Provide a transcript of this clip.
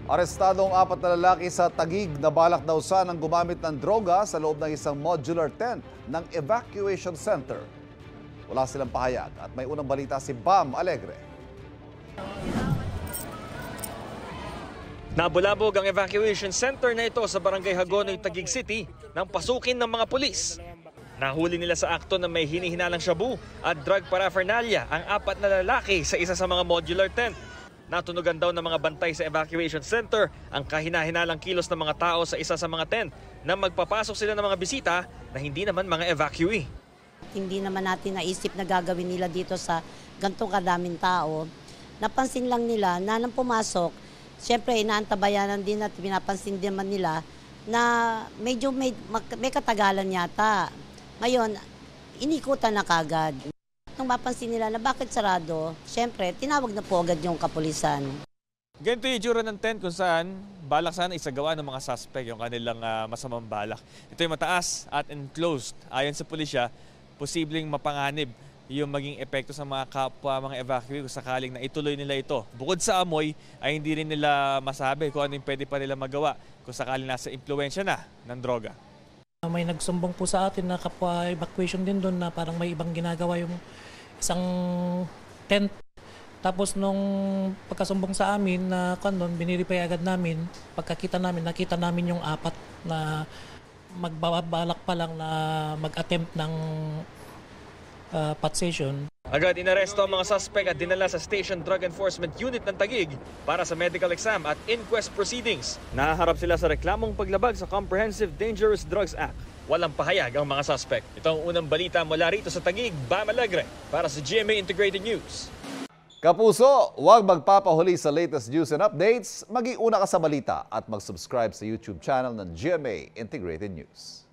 Arestado ang 4 na lalaki sa Taguig na balak daw sanang gumamit ng droga sa loob ng isang modular tent ng evacuation center. Wala silang pahayag at may unang balita si Bam Alegre. Nabulabog ang evacuation center na ito sa Barangay Hagonoy, Taguig City nang pasukin ng mga pulis. Nahuli nila sa akto na may hinihinalang shabu at drug paraphernalia ang 4 na lalaki sa isa sa mga modular tent. Natunugan daw ng mga bantay sa evacuation center ang kahina-hinalang kilos ng mga tao sa isa sa mga tent na magpapasok sila ng mga bisita na hindi naman mga evacuee. Hindi naman natin naisip na gagawin nila dito sa gantong kadaming tao. Napansin lang nila na nang pumasok, siyempre inaantabayanan din at pinapansin din naman nila na medyo may katagalan yata. Ngayon, inikutan na kagad. Nung mapansin nila na bakit sarado, siyempre, tinawag na po agad yung kapulisan. Ganito yung itsura ng tent kung saan balak sana isagawa ng mga suspect yung kanilang masamang balak. Ito yung mataas at enclosed. Ayon sa pulisya, posibleng mapanganib yung maging epekto sa mga kapwa, mga evacuee kung sakaling na ituloy nila ito. Bukod sa amoy, ay hindi rin nila masabi kung ano yung pwede pa nila magawa kung sakaling nasa impluensya na ng droga. May nagsumbong po sa atin na kapwa evacuation din doon na parang may ibang ginagawa yung isang tent. Tapos nung pagkasumbong sa amin na biniripay agad namin, pagkakita namin, nakita namin yung 4 na magbabalak pa lang na mag-attempt ng pot session. Agad inaresto ang mga suspect at dinala sa Station Drug Enforcement Unit ng Taguig para sa medical exam at inquest proceedings. Nahaharap sila sa reklamong paglabag sa Comprehensive Dangerous Drugs Act. Walang pahayag ang mga suspect. Ito ang unang balita mula rito sa Taguig, Bam Alegre, para sa GMA Integrated News. Kapuso, huwag magpapahuli sa latest news and updates. Mag-iuna ka sa balita at mag-subscribe sa YouTube channel ng GMA Integrated News.